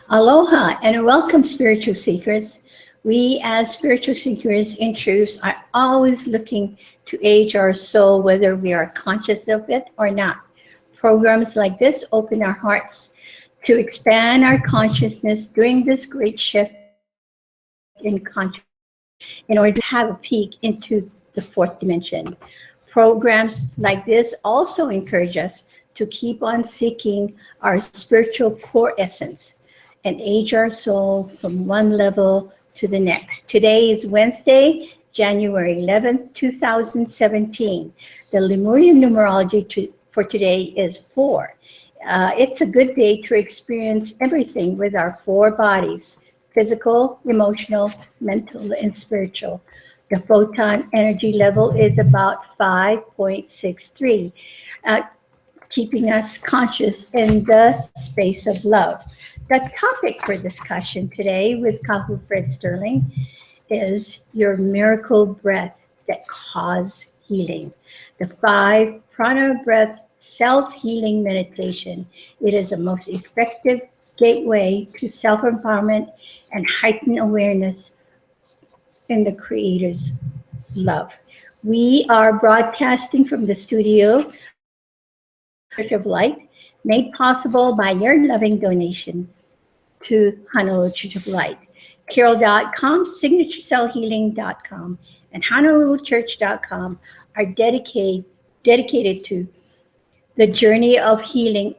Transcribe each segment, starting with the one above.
Aloha and welcome, spiritual seekers. We, as spiritual seekers in truth, are always looking to age our soul, whether we are conscious of it or not. Programs like this open our hearts to expand our consciousness during this great shift in consciousness in order to have a peek into the fourth dimension. Programs like this also encourage us to keep on seeking our spiritual core essence and age our soul from one level to the next. Today is Wednesday, January 11th, 2017. The Lemurian numerology for today is 4. It's a good day to experience everything with our 4 bodies: physical, emotional, mental, and spiritual. The photon energy level is about 5.63, keeping us conscious in the space of love. The topic for discussion today with Kahu Fred Sterling is your miracle breath that cause healing. The 5 prana breath self-healing meditation. It is the most effective gateway to self-empowerment and heightened awareness in the Creator's love. We are broadcasting from the studio of Light, made possible by your loving donation to Honolulu Church of Light. Carol.com, signaturecellhealing.com, and honoluluchurch.com are dedicated to the journey of healing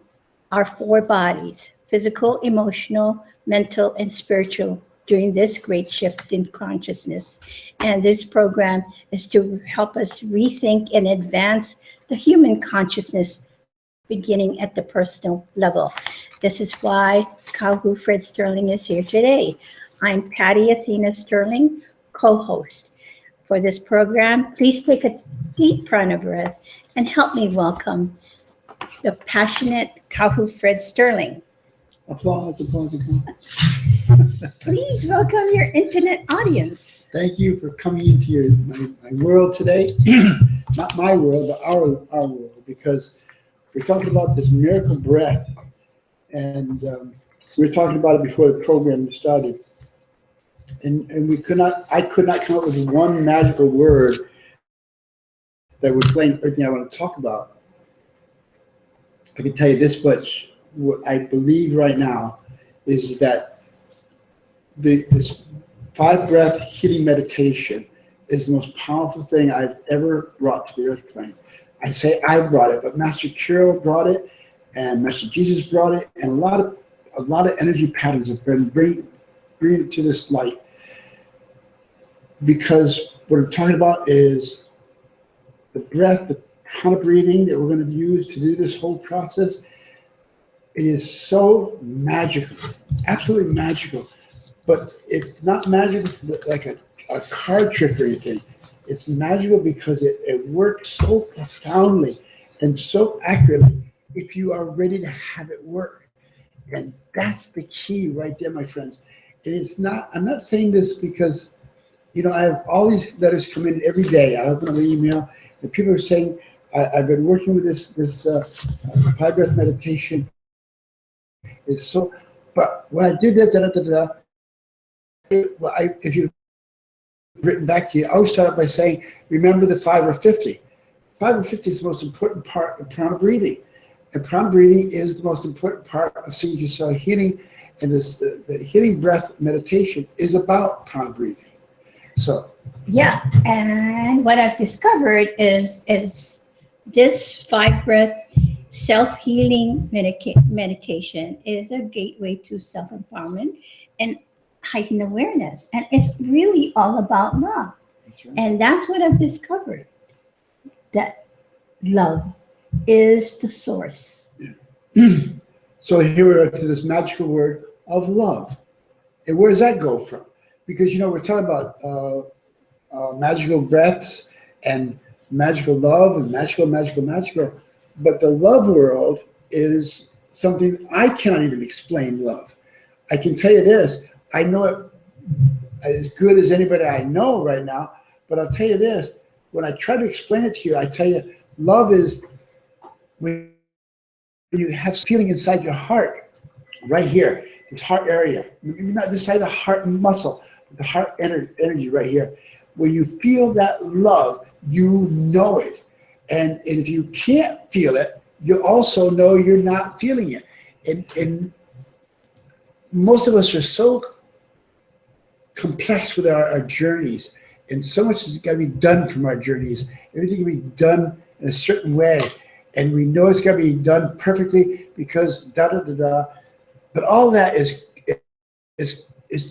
our 4 bodies: physical, emotional, mental, and spiritual during this great shift in consciousness. And this program is to help us rethink and advance the human consciousness beginning at the personal level. This is why Kahu Fred Sterling is here today. I'm Patty Athena Sterling, co-host for this program. Please take a deep prana breath and help me welcome the passionate Kahu Fred Sterling. Applause, applause, applause. Please welcome your internet audience. Thank you for coming into my world today. Not my world, but our world, because we're talking about this miracle breath. And we were talking about it before the program started. And I could not come up with one magical word that would explain everything I want to talk about. I can tell you this much. What I believe right now is that this 5 breath healing meditation is the most powerful thing I've ever brought to the earth plane. I say I brought it, but Master Carol brought it, and Master Jesus brought it, and a lot of energy patterns have been bringing it to this light. Because what I'm talking about is the breath, the prana breathing that we're going to use to do this whole process. It is so magical, absolutely magical. But it's not magical like a card trick or anything. It's magical because it works so profoundly and so accurately if you are ready to have it work. And that's the key right there, my friends. And it's not, I'm not saying this because, I have all these letters come in every day. I open up an email and people are saying, I've been working with this 5 breath meditation. It's so, but when I did that, if you've written back to you, I always start out by saying, remember the 5 or 50. 5 or 50 is the most important part of prana breathing. And prana breathing is the most important part of signature cell healing. And the healing breath meditation is about prana breathing. So. Yeah, and what I've discovered is this 5 breath self-healing meditation is a gateway to self-empowerment and heightened awareness. And it's really all about love. That's right. And that's what I've discovered, that love is the source. Yeah. So here we are to this magical word of love. And where does that go from? Because, we're talking about magical breaths and magical love and magical. But the love world is something I cannot even explain love. I can tell you this, I know it as good as anybody I know right now, but I'll tell you this, when I try to explain it to you, I tell you, love is when you have feeling inside your heart, right here, this heart area, maybe not this side of the heart muscle, but the heart energy right here. When you feel that love, you know it. And if you can't feel it, you also know you're not feeling it. And most of us are so complex with our journeys, and so much has got to be done from our journeys. Everything can be done in a certain way, and we know it's got to be done perfectly because da da da da. But all that is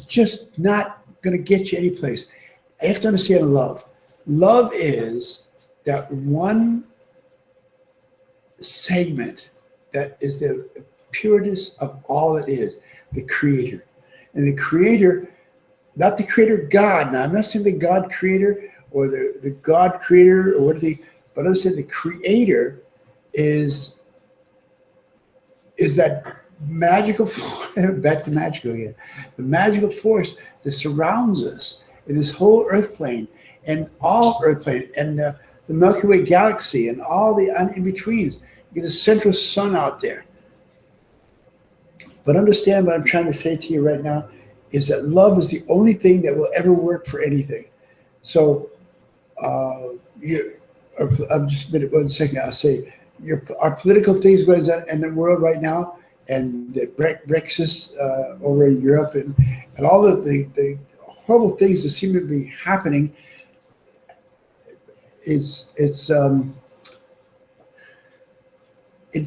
just not going to get you any place. I have to understand love. Love is that one segment that is the pureness of all it is, the Creator. And the Creator, not the Creator God. Now, I'm not saying the God Creator or the God Creator or but I'm saying the Creator is that magical back to magical again. The magical force that surrounds us in this whole Earth plane and all Earth plane and the Milky Way galaxy and all the in-betweens. You get the central sun out there. But understand what I'm trying to say to you right now is that love is the only thing that will ever work for anything. So, I'm just a minute, 1 second. I'll say our political things going on in the world right now, and the Brexit over in Europe, and all of the horrible things that seem to be happening. It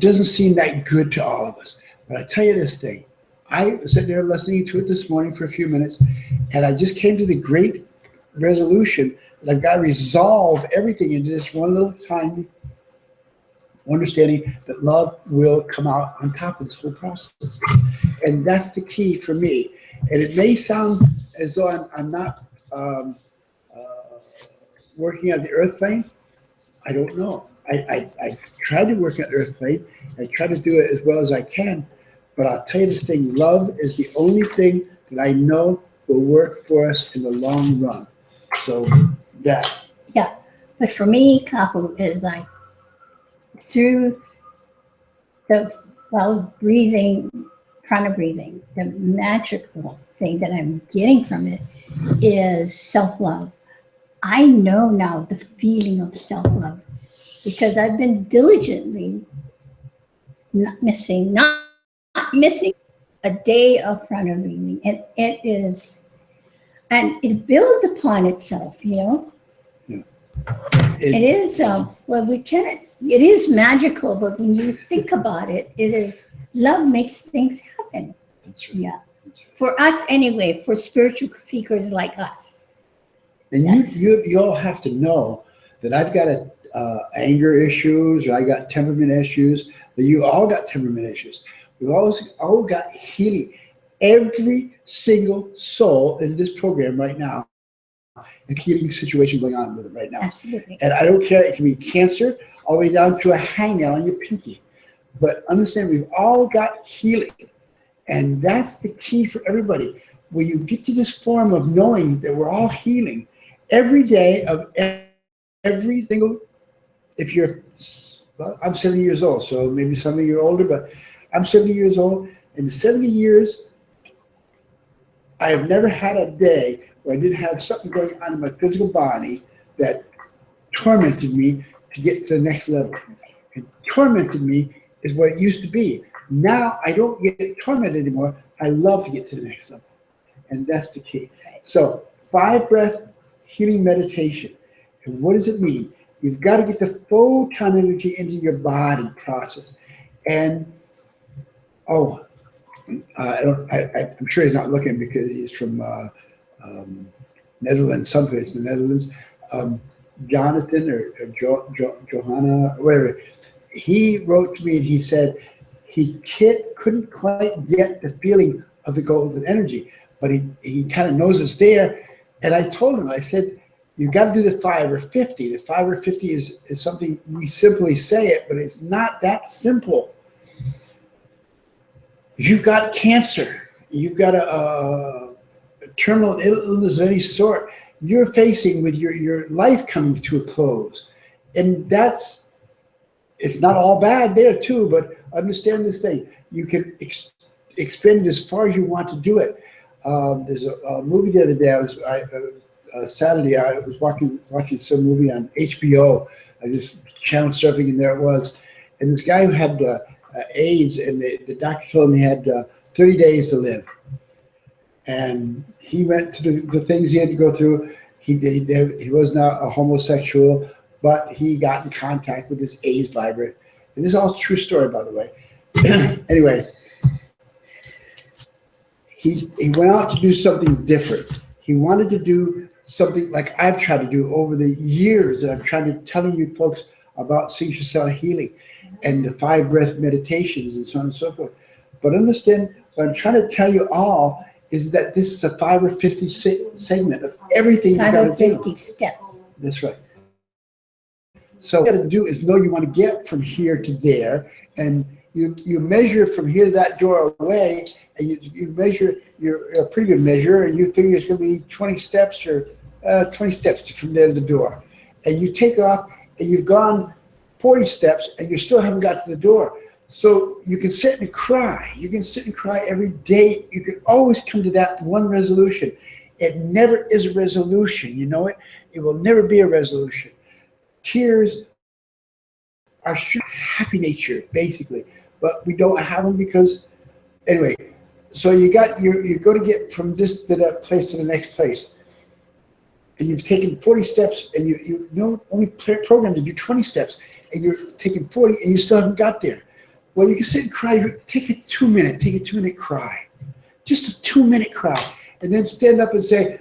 doesn't seem that good to all of us. But I tell you this thing, I was sitting there listening to it this morning for a few minutes, and I just came to the great resolution that I've got to resolve everything into this one little tiny understanding that love will come out on top of this whole process. And that's the key for me. And it may sound as though I'm not working on the earth plane. I don't know. I try to work on the earth plane. I try to do it as well as I can. But I'll tell you this thing, love is the only thing that I know will work for us in the long run. So that. Yeah. But for me, Kahu is like through the breathing, prana breathing, the magical thing that I'm getting from it is self-love. I know now the feeling of self-love because I've been diligently not missing a day of prana breathing. And it builds upon itself, you know. Yeah. It is, it is magical, but when you think about it, love makes things happen. That's right. Yeah. That's right. For us anyway, for spiritual seekers like us. And Yes. you all have to know that I've got anger issues, or I got temperament issues, that you all got temperament issues. We've all got healing. Every single soul in this program right now, a healing situation going on with it right now. Absolutely. And I don't care, it can be cancer all the way down to a hangnail on your pinky. But understand, we've all got healing. And that's the key for everybody. When you get to this form of knowing that we're all healing, every day of every single, I'm 70 years old, so maybe some of you are older, but I'm 70 years old. In 70 years, I have never had a day where I didn't have something going on in my physical body that tormented me to get to the next level. And tormented me is what it used to be. Now I don't get tormented anymore. I love to get to the next level. And that's the key. So 5-breath healing meditation. And what does it mean? You've got to get the photon energy into your body process. And I'm sure he's not looking because he's from Netherlands, someplace in the Netherlands. Jonathan or Johanna, or whatever. He wrote to me and he said he couldn't quite get the feeling of the golden energy, but he kind of knows it's there. And I told him, I said, you've got to do the 5 or 50. The 5 or 50 is something we simply say it, but it's not that simple. If you've got cancer, you've got a terminal illness of any sort, you're facing with your life coming to a close. And it's not all bad there too, but understand this thing. You can expand it as far as you want to do it. There's a movie the other day. Saturday, I was watching some movie on HBO. I just channel surfing, and there it was. And this guy who had AIDS, and the doctor told him he had 30 days to live. And he went to the things he had to go through. He was not a homosexual, but he got in contact with this AIDS vibrant. And this is all a true story, by the way. Anyway, he went out to do something different. He wanted to do something like I've tried to do over the years that I've tried to tell you folks about signature cell healing and the 5 breath meditations and so on and so forth. But understand, what I'm trying to tell you all is that this is a 5 or 50 segment of everything you got to do. 50 steps. That's right. So what you got to do is know you want to get from here to there, and you measure from here to that door away, and you measure, you're a pretty good measure, and you figure it's going to be 20 steps or 20 steps from there to the door. And you take off, and you've gone 40 steps, and you still haven't got to the door. So you can sit and cry. You can sit and cry every day. You can always come to that one resolution. It never is a resolution, you know it? It will never be a resolution. Tears are happy nature, basically. But we don't have them because, anyway, so you go to get from this to that place to the next place. And you've taken 40 steps, and you know only programmed to do 20 steps, and you're taking 40, and you still haven't got there. Well, you can sit and cry. Take a 2-minute cry. Just a 2-minute cry. And then stand up and say,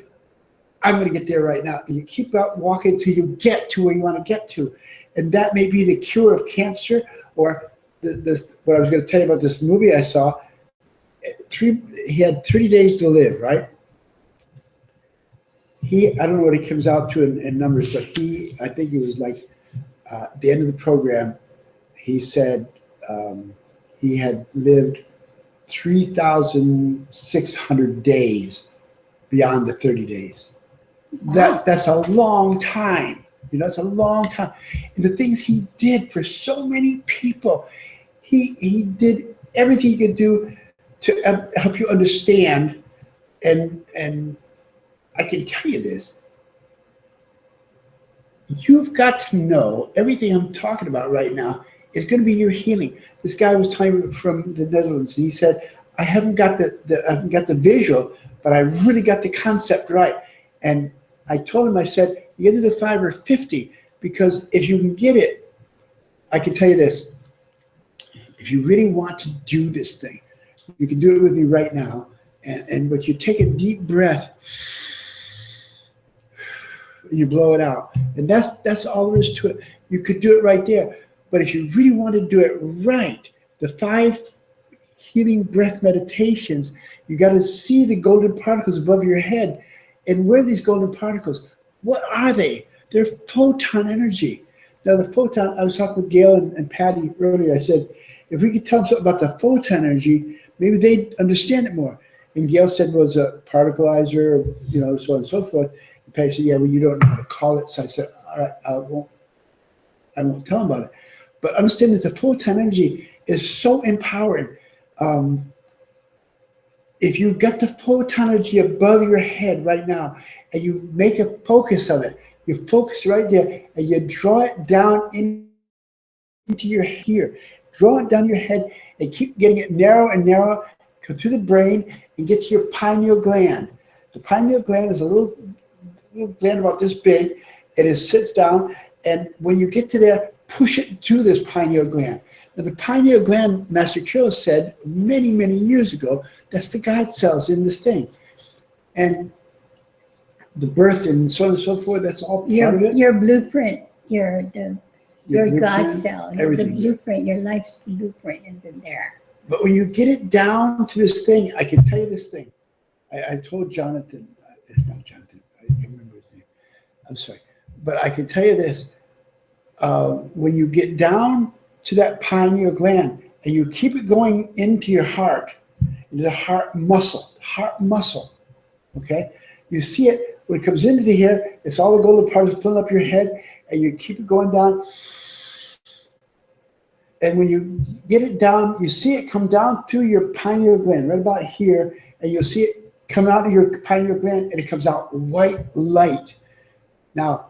I'm going to get there right now. And you keep out walking until you get to where you want to get to. And that may be the cure of cancer, or what I was going to tell you about this movie I saw. He had 30 days to live, right? I don't know what he comes out to in numbers, but I think it was like at the end of the program, he said he had lived 3,600 days beyond the 30 days. Wow. That's a long time. You know, it's a long time. And the things he did for so many people, he did everything he could do to help you understand. And I can tell you this. You've got to know everything I'm talking about right now is going to be your healing. This guy was telling me from the Netherlands, and he said, I haven't got the visual, but I really got the concept right. And I told him, I said, you get to the 5 or 50, because if you can get it, I can tell you this. If you really want to do this thing, you can do it with me right now. But you take a deep breath, and you blow it out. And that's all there is to it. You could do it right there. But if you really want to do it right, the 5 healing breath meditations, you got to see the golden particles above your head. And where are these golden particles? What are they? They're photon energy. Now the photon, I was talking with Gail and Patty earlier. I said, if we could tell them something about the photon energy, maybe they'd understand it more. And Gail said, well, it's a particleizer, you know, so on and so forth. And Patty said, yeah, well, you don't know how to call it. So I said, all right, I won't tell them about it. But understand that the photon energy is so empowering. If you get the photon energy above your head right now, and you make a focus of it, you focus right there, and you draw it down into your here. Draw it down your head, and keep getting it narrow and narrow, come through the brain, and get to your pineal gland. The pineal gland is a little gland about this big, and it sits down, and when you get to there, push it to this pineal gland. Now, the pineal gland, Master Kyo said many, many years ago, that's the God cells in this thing. And the birth and so on and so forth, that's all part of it. Your blueprint, your God cell, the everything. blueprint, your life's blueprint is in there. But when you get it down to this thing, I can tell you this thing. I told Jonathan, it's not Jonathan, I can't remember his name. I'm sorry. But I can tell you this. When you get down to that pineal gland and you keep it going into your heart, into the heart muscle, okay? You see it, when it comes into the head, it's all the golden particles filling up your head, and you keep it going down. And when you get it down, you see it come down through your pineal gland, right about here, and you'll see it come out of your pineal gland, and it comes out white light. Now,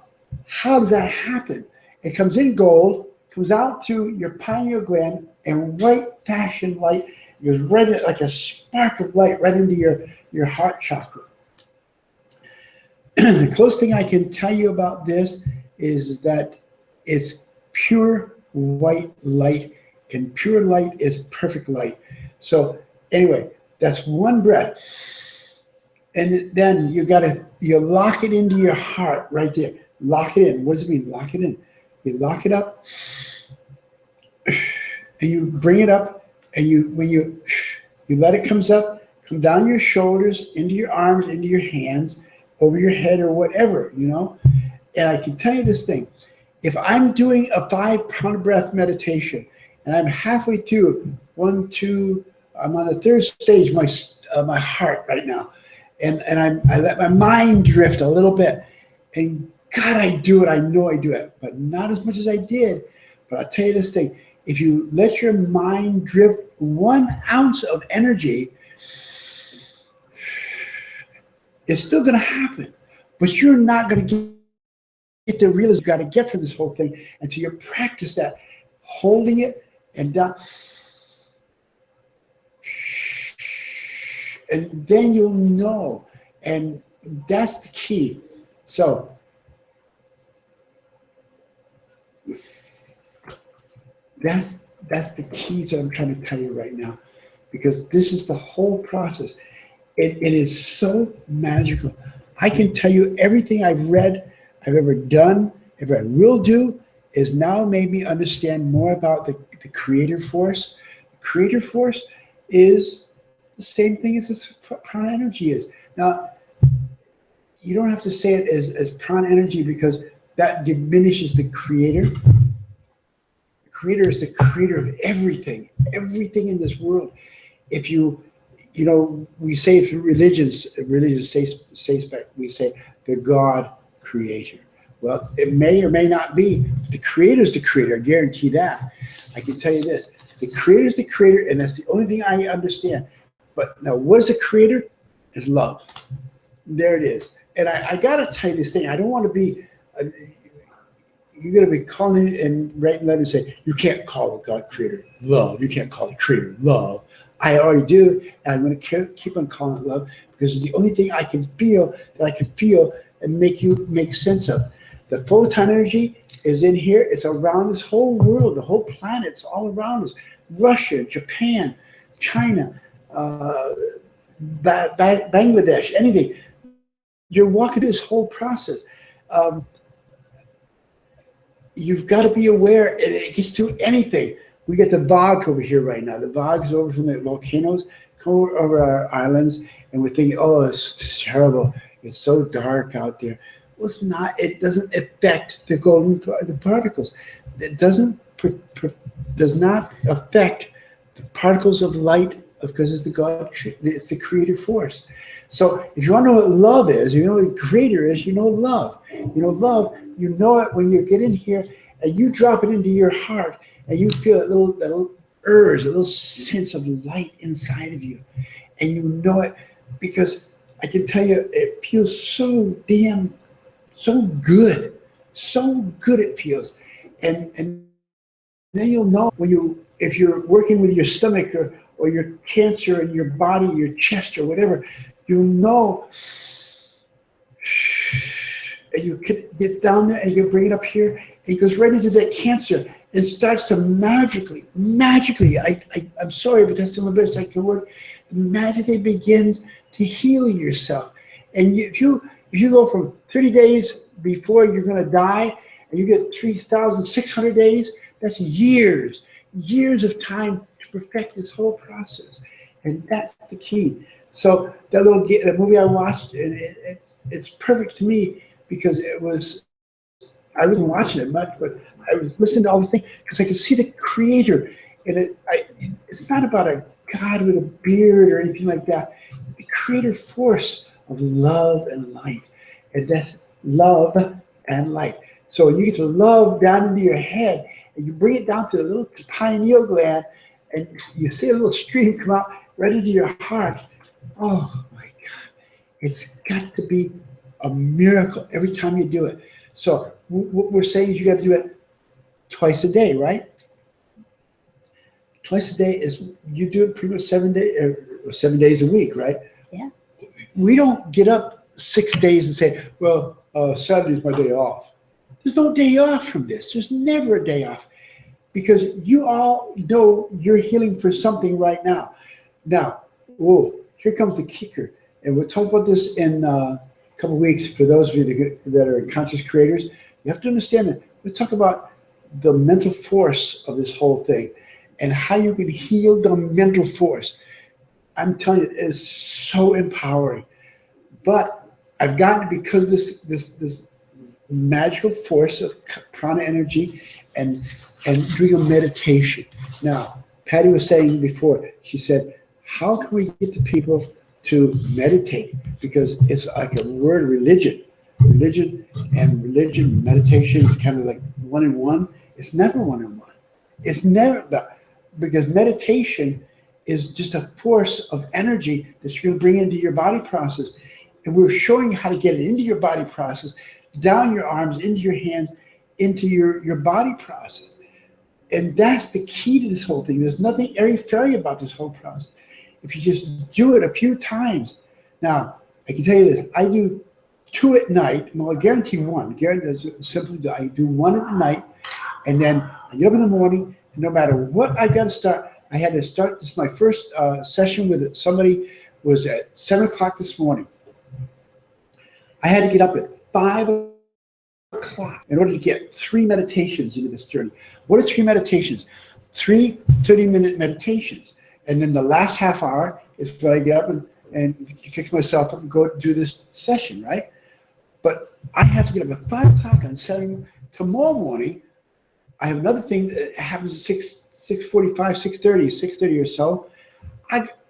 how does that happen? It comes in gold, comes out through your pineal gland, and white fashion light goes right in, like a spark of light right into your heart chakra. The close thing I can tell you about this is that it's pure white light, and pure light is perfect light. So anyway, that's one breath. And then you lock it into your heart right there. Lock it in. What does it mean? Lock it in. You lock it up, and you bring it up, and when you let it come down your shoulders, into your arms, into your hands, over your head or whatever, And I can tell you this thing. If I'm doing a 5-pound breath meditation and I'm halfway through, 1, 2, I'm on the third stage, my heart right now. And I let my mind drift a little bit. And God, I do it. I know I do it, but not as much as I did. But I'll tell you this thing. If you let your mind drift 1 ounce of energy, it's still going to happen. But you're not going to get the realism you got to get from this whole thing until you practice that, holding it and down. And then you'll know. And that's the key. So that's the key that I'm trying to tell you right now, because this is the whole process. It is so magical. I can tell you everything I've read, I've ever done, ever I will do, is now made me understand more about the creative force. The creative force is the same thing as this prana energy is. Now, you don't have to say it as prana energy, because that diminishes the creator. The creator is the creator of everything in this world. If we say through religious aspect, we say the God creator. Well, it may or may not be. The creator is the creator, I guarantee that. I can tell you this. The creator is the creator, and that's the only thing I understand. But now, what's the creator? Is love. There it is. And I got to tell you this thing. I don't want to be, you're going to be calling and writing letters and say, you can't call the God creator love. You can't call the creator love. I already do, and I'm going to keep on calling it love, because it's the only thing I can feel and make sense of. The photon energy is in here. It's around this whole world, the whole planet's all around us. Russia, Japan, China, Bangladesh, anything. You're walking this whole process. You've got to be aware, and it gets to anything. We get the Vog over here right now. The Vog's over from the volcanoes, come over our islands, and we're thinking, oh, it's terrible. It's so dark out there. Well, it's not. It doesn't affect the particles. It does not affect the particles of light, because it's the creative force. So if you want to know what love is, you know what creator is, you know love. You know love, you know it when you get in here and you drop it into your heart, and you feel that little urge, a little sense of light inside of you. And you know it, because I can tell you, it feels so good. So good it feels. And then you'll know if you're working with your stomach or your cancer in your body, your chest or whatever, you'll know. And you get down there and you bring it up here, and it goes right into that cancer. It starts to magically, I'm sorry, but that's the best I can word. Magically begins to heal yourself. And if you go from 30 days before you're going to die, and you get 3,600 days, that's years of time to perfect this whole process. And that's the key. So that movie I watched, and it's perfect to me, because I wasn't watching it much, but I was listening to all the things, because I could see the creator. And it's not about a God with a beard or anything like that. It's the creative force of love and light. And that's love and light. So you get to love down into your head, and you bring it down to the little pineal gland, and you see a little stream come out right into your heart. Oh my God. It's got to be a miracle every time you do it. So what we're saying is you got to do it twice a day, right? Twice a day is, you do it pretty much 7 days a week, right? Yeah. We don't get up 6 days and say, well, Saturday's my day off. There's no day off from this. There's never a day off, because you all know you're healing for something right now. Now, whoa, here comes the kicker. And we'll talk about this in a couple of weeks. For those of you that are conscious creators, you have to understand that we'll talk about the mental force of this whole thing and how you can heal the mental force. I'm telling you, it is so empowering. But I've gotten it because this magical force of prana energy and doing a meditation. Now, Patty was saying before, she said, how can we get the people to meditate? Because it's like a word, religion. Religion, meditation is kind of like one in one. It's never one in one. It's never, because meditation is just a force of energy that you're going to bring into your body process. And we're showing you how to get it into your body process, down your arms, into your hands, into your body process. And that's the key to this whole thing. There's nothing airy-fairy about this whole process. If you just do it a few times. Now, I can tell you this, I do 2 at night. Well, I guarantee 1. I do 1 at night, and then I get up in the morning, and no matter what I got to start, I had to start this. My first session with somebody was at 7 o'clock this morning. I had to get up at 5 o'clock in order to get 3 meditations into this journey. What are 3 meditations? 3 30-minute meditations. And then the last half hour is when I get up and fix myself up and go do this session, right? But I have to get up at 5 o'clock on Saturday. Tomorrow morning, I have another thing that happens at 6:45, 6:30 or so.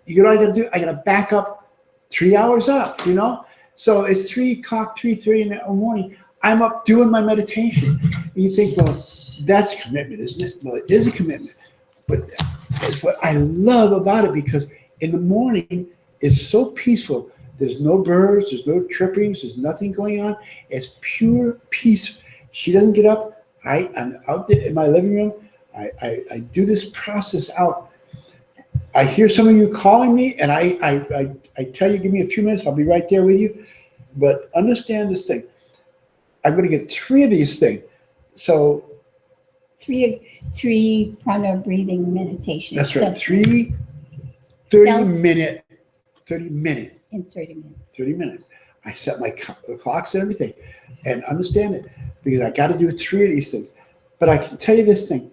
You know what I got to do? I got to back up 3 hours up, you know? So it's 3 o'clock, 3:30 in the morning. I'm up doing my meditation. And you think, well, that's a commitment, isn't it? Well, it is a commitment. But that's what I love about it, because in the morning, it's so peaceful. There's no birds, there's no trippings, there's nothing going on. It's pure peace. She doesn't get up. I'm out there in my living room. I do this process out. I hear some of you calling me, and I tell you, give me a few minutes, I'll be right there with you. But understand this thing. I'm going to get 3 of these things. So 3 prana breathing meditations. that's right. 3 30-minute. In 30 minutes. 30 minutes. I set my clocks and everything, and understand it, because I got to do 3 of these things. But I can tell you this thing.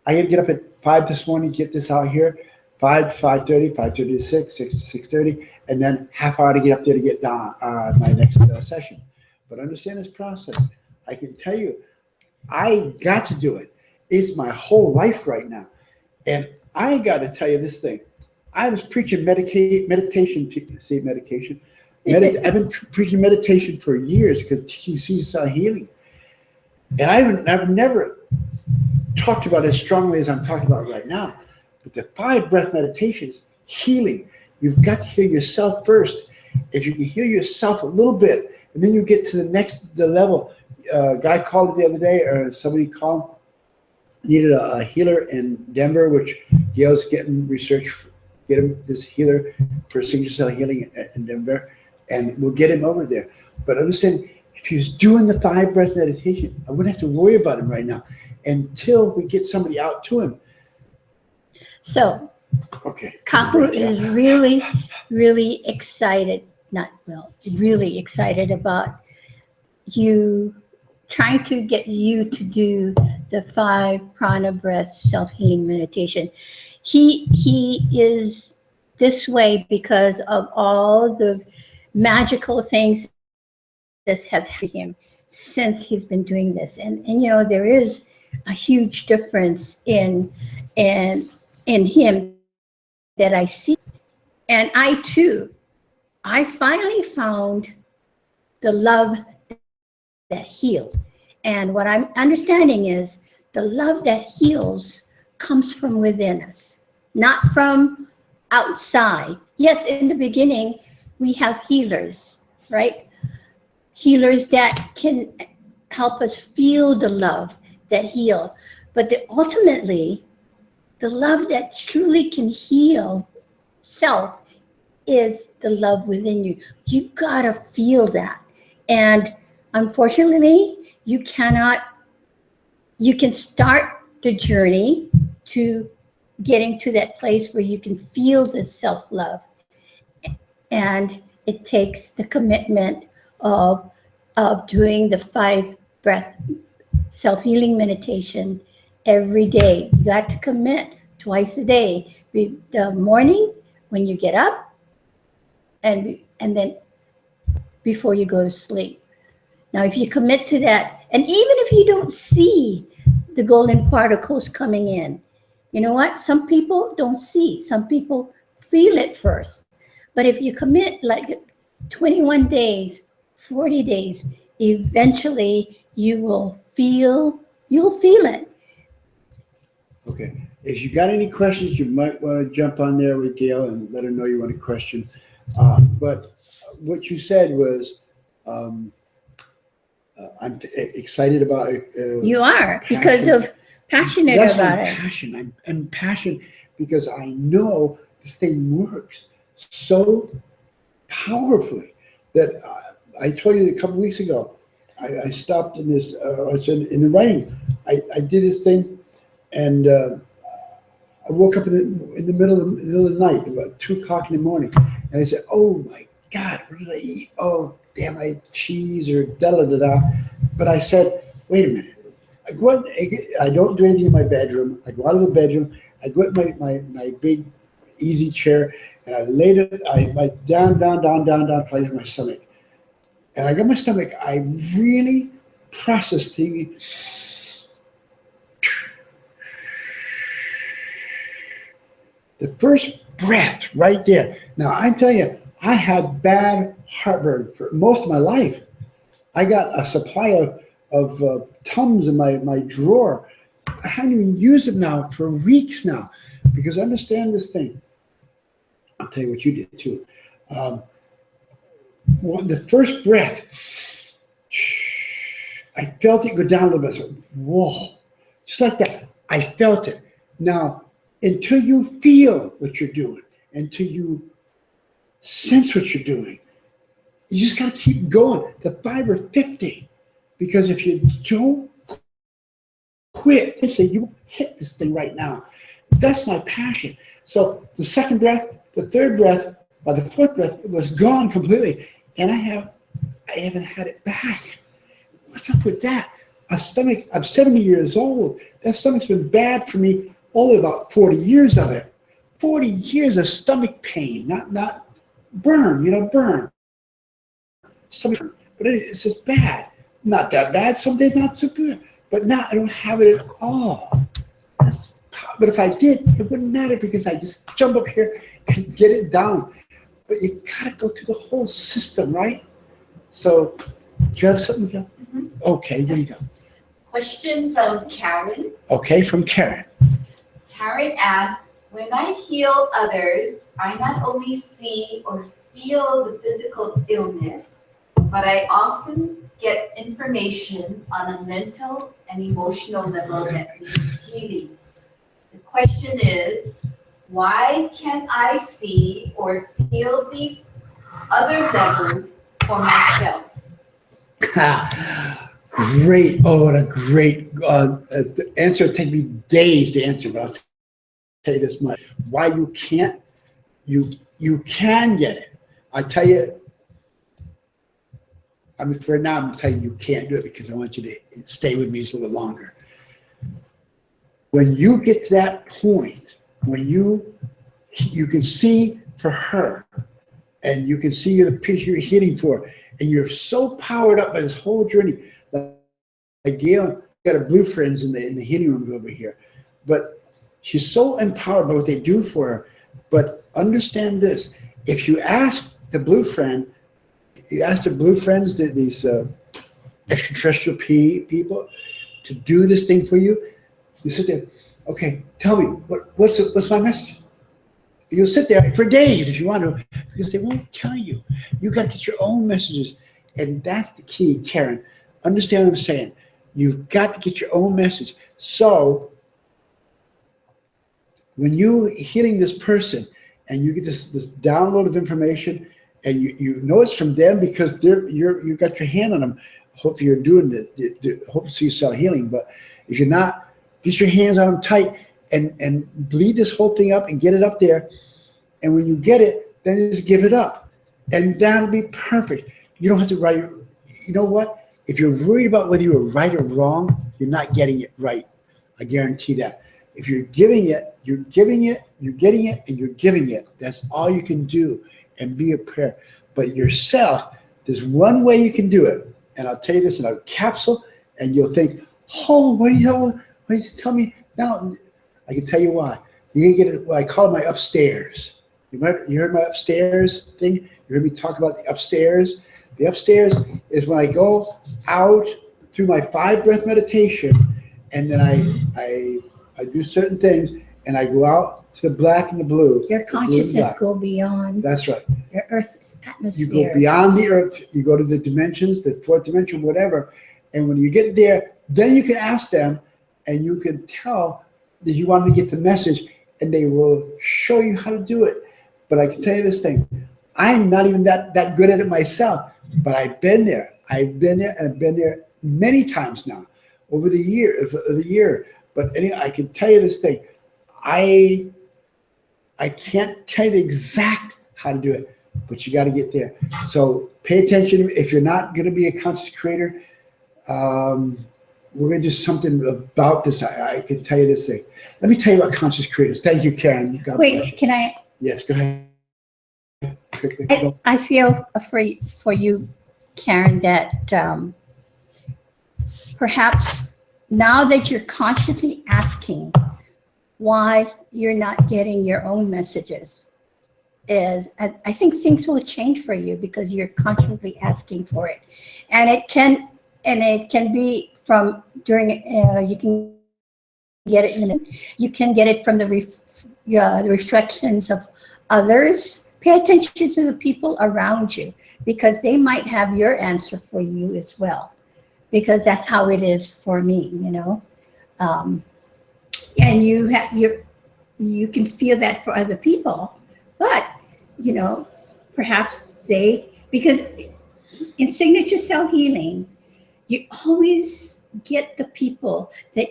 I had to get up at 5 this morning to get this out here. 5 to 5:30, 5:30 to 6, 6 to 6:30, and then half hour to get up there to get down my next session. But understand this process. I can tell you, I got to do it. It's my whole life right now. And I got to tell you this thing. I was preaching meditation. See, medication. I've been preaching meditation for years, because TCC healing. And I've never talked about it as strongly as I'm talking about right now. But the 5 breath meditations, healing. You've got to heal yourself first. If you can heal yourself a little bit, and then you get to the level. A guy called it the other day, or somebody called, needed a healer in Denver, which Gail's getting research, get him this healer for signature cell healing in Denver, and we'll get him over there. But understand, if he was doing the 5 breath meditation, I wouldn't have to worry about him right now until we get somebody out to him. So, okay. Kapu is really, really excited, really excited about you, trying to get you to do the 5 prana breath self-healing meditation. He is this way because of all the magical things that have happened to him since he's been doing this. And you know, there is a huge difference in him that I see. And I too, I finally found the love that healed. And what I'm understanding is the love that heals comes from within us, not from outside. Yes, in the beginning, we have healers, right? Healers that can help us feel the love that heal. But ultimately, the love that truly can heal self is the love within you. You gotta feel that. And unfortunately, you can start the journey to getting to that place where you can feel the self-love. And it takes the commitment of doing the 5 breath self-healing meditation every day. You got to commit twice a day. The morning when you get up, and then before you go to sleep. Now, if you commit to that, and even if you don't see the golden particles coming in, you know what? Some people don't see. Some people feel it first. But if you commit like 21 days, 40 days, eventually you'll feel it. Okay. If you got any questions, you might want to jump on there with Gail and let her know you want a question. But what you said was, I'm excited about it. You are, because of passionate That's about my it. passion. I'm passionate because I know this thing works so powerfully that I told you a couple weeks ago, I stopped in this, I said in the writing, I did this thing, and I woke up in the middle of the night, about 2:00 in the morning, and I said, "Oh my God, what did I eat? Oh damn, I ate cheese or da da da da." But I said, "Wait a minute. I don't do anything in my bedroom. I go out of the bedroom. I go at my big easy chair, and I laid it. I went down, cleaning my stomach, and I got my stomach. I really processed things. The first breath right there. Now I'm telling you, I had bad heartburn for most of my life. I got a supply of Tums in my drawer. I haven't even used it now for weeks now, because understand this thing. I'll tell you what you did too. The first breath, I felt it go down a little bit. I said, whoa, just like that. I felt it. Now, until you feel what you're doing, until you sense what you're doing, you just got to keep going. The 5 or 50, because if you don't quit, they say you will hit this thing right now. That's my passion. So the second breath, the third breath, by the fourth breath, it was gone completely, and I haven't had it back. What's up with that? A stomach. I'm 70 years old. That stomach's been bad for me only about 40 years of it. 40 years of stomach pain, not burn. Burn. Stomach burn. But it's just bad. Not that bad. Some days not so good. But now I don't have it at all. But if I did, it wouldn't matter, because I just jump up here and get it down. But you gotta go through the whole system, right? So, do you have something, Gail? Mm-hmm. Okay, here you go. Question from Karen. Okay, from Karen. Karen asks, when I heal others, I not only see or feel the physical illness, but I often get information on a mental and emotional level that needs healing. The question is, why can't I see or feel these other levels for myself? Great. Oh, what a great answer. It'd take me days to answer, but I'll tell you this much. Why you can't, you can get it. I tell you, for now, I'm going to tell you you can't do it, because I want you to stay with me just a little longer. When you get to that point, when you can see for her, and you can see the picture you're hitting for, and you're so powered up by this whole journey. Like Gail got her blue friends in the healing rooms over here, but she's so empowered by what they do for her. But understand this: if you ask the blue friend, these extraterrestrial people, to do this thing for you, You sit there, okay, tell me, what's my message? You'll sit there for days if you want to, because they won't tell you. You got to get your own messages. And that's the key, Karen. Understand what I'm saying? You've got to get your own message. So when you're healing this person and you get this download of information, and you know it's from them because you got your hand on them. Hopefully you're doing it. Hopefully you saw healing. But if you're not, get your hands on them tight and bleed this whole thing up and get it up there. And when you get it, then just give it up. And that'll be perfect. You don't have to write. You know what? If you're worried about whether you were right or wrong, you're not getting it right. I guarantee that. If you're giving it, you're giving it, you're getting it, and you're giving it. That's all you can do. And be a prayer. But yourself, there's one way you can do it. And I'll tell you this in a capsule, and you'll think, oh, what did you tell me? Now, I can tell you why. You're going to get it, what I call my upstairs. You heard my upstairs thing? You heard me talk about the upstairs? The upstairs is when I go out through my 5-breath meditation, and then I do certain things, and I go out to the black and the blue. Your consciousness go beyond. That's right. Your Earth's atmosphere. You go beyond the Earth. You go to the dimensions, the 4th dimension, whatever. And when you get there, then you can ask them, and you can tell that you want to get the message, and they will show you how to do it. But I can tell you this thing. I'm not even that good at it myself, but I've been there. I've been there, and I've been there many times now over the year. But anyway, I can tell you this thing. I can't tell you the exact how to do it, but you got to get there. So pay attention. If you're not going to be a conscious creator, we're going to do something about this. I can tell you this thing. Let me tell you about conscious creators. Thank you, Karen. God bless you. Can I? Yes, go ahead. I feel afraid for you, Karen, that perhaps now that you're consciously asking why you're not getting your own messages, I think things will change for you because you're consciously asking for it, and it can be from during you can get it from the reflections of others. Pay attention to the people around you because they might have your answer for you as well, because that's how it is for me, and you can feel that for other people, but perhaps because in signature cell healing, you always get the people that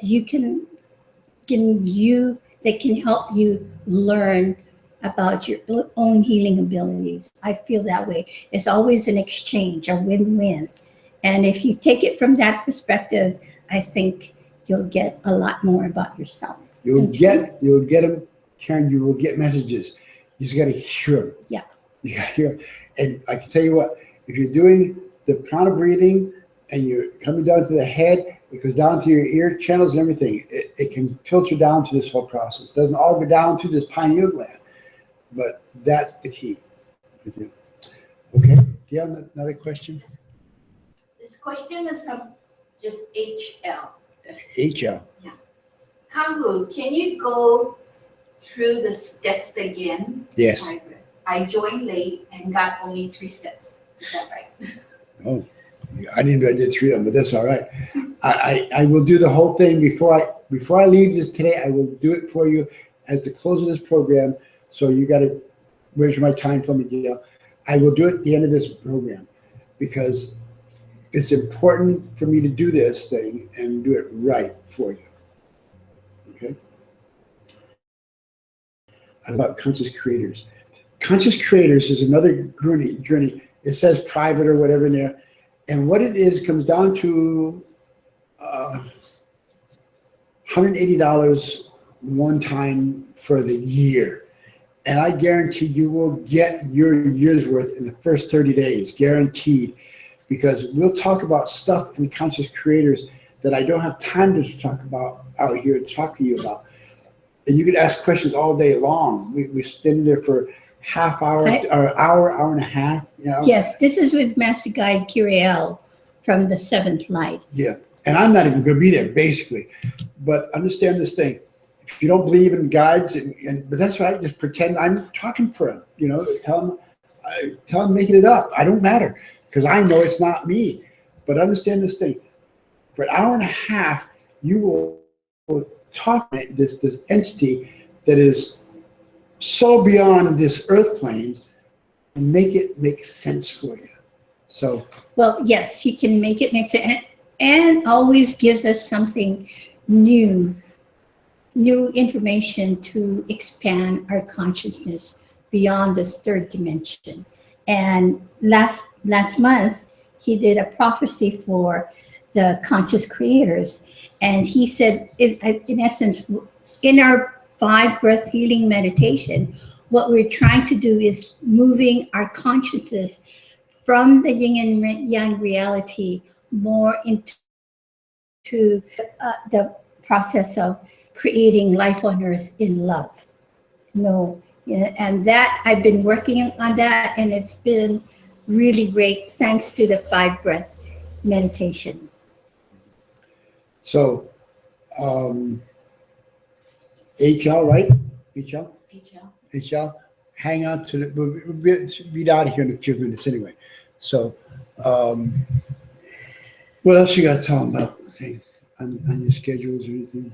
that can help you learn about your own healing abilities. I feel that way. It's always an exchange, a win-win. And if you take it from that perspective, I think you'll get a lot more about yourself. You'll get them, Karen. You will get messages. You just got to hear them. Yeah. You got to hear them. And I can tell you what, if you're doing the prana breathing and you're coming down to the head, it goes down to your ear channels and everything. It can filter down to this whole process. It doesn't all go down to this pineal gland, but that's the key. Okay. Do you have another question? This question is from just HL. HL. Yeah. Kanghu, can you go through the steps again? Yes. I joined late and got only 3 steps. Is that right? Oh, I did 3 of them, but that's all right. I will do the whole thing before I leave this today. I will do it for you at the close of this program. So you got to measure my time for me, Gail. I will do it at the end of this program because it's important for me to do this thing and do it right for you. Okay? About conscious creators. Conscious creators is another journey. It says private or whatever in there. And what it is comes down to $180 one time for the year. And I guarantee you will get your year's worth in the first 30 days, guaranteed. Because we'll talk about stuff in the conscious creators that I don't have time to talk about out here to talk to you about. And you can ask questions all day long. We stand there for half hour or hour and a half. Yes, this is with Master Guide Kiriel from the 7th Light. Yeah. And I'm not even going to be there, basically. But understand this thing. If you don't believe in guides, but that's right, just pretend I'm talking for him. You know, tell him making it up. I don't matter, because I know it's not me. But understand this thing. For an hour and a half, you will talk to this entity that is so beyond this earth planes, and make it make sense for you. So, well, yes, he can make it make sense, and always gives us something new information to expand our consciousness beyond this third dimension. And last month, he did a prophecy for the conscious creators. And he said, in essence, in our 5 breath healing meditation, what we're trying to do is moving our consciousness from the yin and yang reality more into the process of creating life on earth in love. No, you know, and that I've been working on that, and it's been really great thanks to the 5 breath meditation. so HL, right? HL? HL. Hang on to we'll be out of here in a few minutes anyway. So, what else you got to tell them about on your schedules or anything?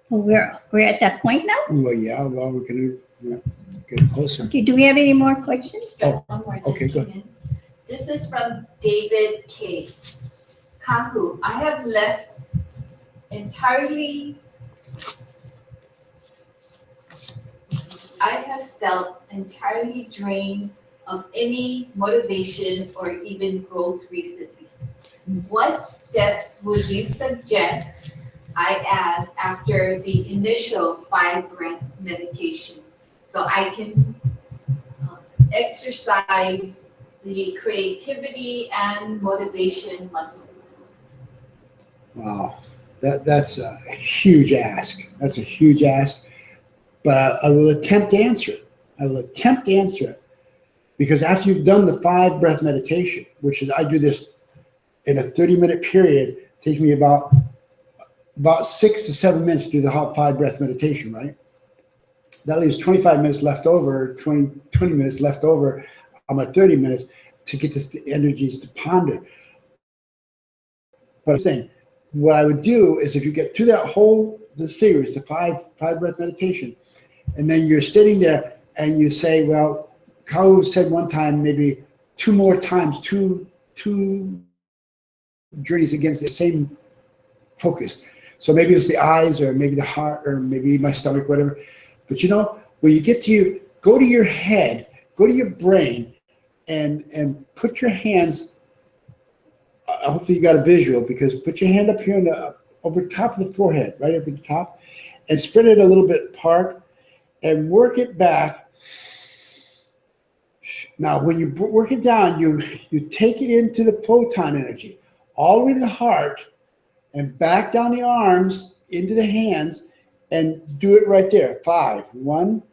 Well, we're at that point now? Well, yeah, well, we're going to get closer. Okay, do we have any more questions? Oh, One more just okay, go came in. This is from David K. Kahu, I have felt entirely drained of any motivation or even growth recently. What steps would you suggest I add after the initial 5 breath meditation so I can exercise the creativity and motivation muscles? Wow, that's a huge ask. That's a huge ask, but I will attempt to answer it. Because after you've done the 5 breath meditation, which is I do this in a 30-minute period, it takes me about 6 to 7 minutes to do the 5 breath meditation, right? That leaves 25 minutes left over, 20 minutes left over on my 30 minutes to get the energies to ponder. But what I would do is if you get through the series, the 5 breath meditation, and then you're sitting there and you say, well, Kau said one time, maybe 2 more times, two journeys against the same focus. So maybe it's the eyes or maybe the heart or maybe my stomach, whatever. But you know, when you get to go to your head, go to your brain and put your hands, hopefully you got a visual, because put your hand up here over top of the forehead, right up at the top, and spread it a little bit apart and work it back. Now, when you work it down, you take it into the photon energy, all the way to the heart, and back down the arms into the hands, and do it right there. 5, 1,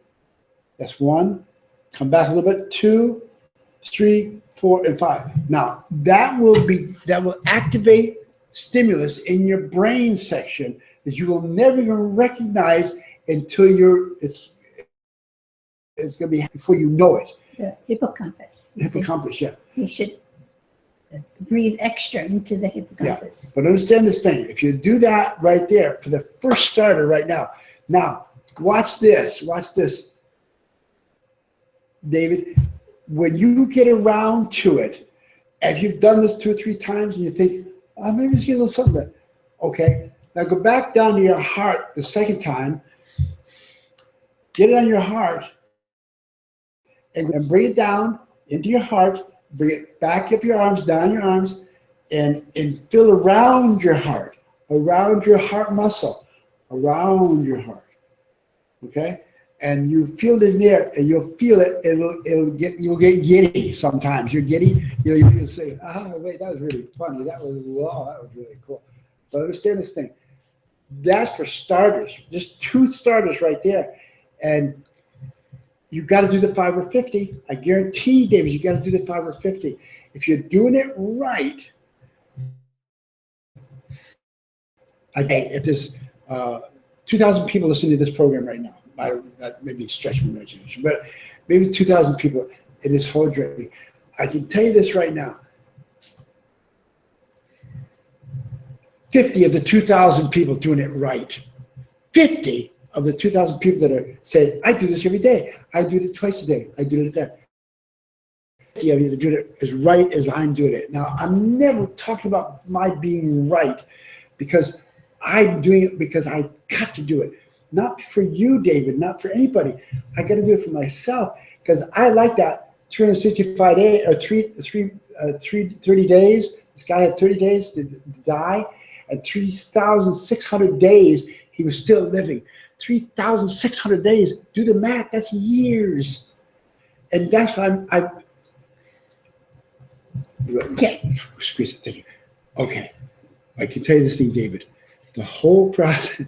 that's 1. Come back a little bit, 2, 3, 4, and 5. Now, that will activate stimulus in your brain section that you will never even recognize until it's going to be before you know it. The hippocampus. Hippocampus, yeah. You should breathe extra into the hippocampus. Yeah. But understand this thing. If you do that right there for the first starter right now. Now, watch this. Watch this, David. When you get around to it, if you've done this 2 or 3 times and you think, oh, maybe it's getting a little something. Okay. Now go back down to your heart the second time. Get it on your heart. And bring it down into your heart, bring it back up your arms, down your arms, and feel around your heart muscle, around your heart, okay? And you feel it in there, and you'll feel it, you'll get giddy sometimes. You're giddy, you'll say, wait, that was really funny, that was really cool. But understand this thing, that's for starters, just 2 starters right there. And you've got to do the 5 or 50. I guarantee, David, you got to do the 5 or 50. If you're doing it right, If there's 2,000 people listening to this program right now, that maybe stretch my imagination, but maybe 2,000 people in this whole journey, I can tell you this right now. 50 of the 2,000 people doing it right. 50 of the 2,000 people that are saying, I do this every day. I do it twice a day. I do it a day. 50 of you that do it as right as I'm doing it. Now, I'm never talking about my being right because I'm doing it because I got to do it. Not for you, David, not for anybody. I got to do it for myself because I like that 365 days or 30 days. This guy had 30 days to die, and 3,600 days he was still living. 3,600 days. Do the math. That's years, and that's why I'm. Okay. Squeeze it. Thank you. Okay, I can tell you this thing, David. The whole process.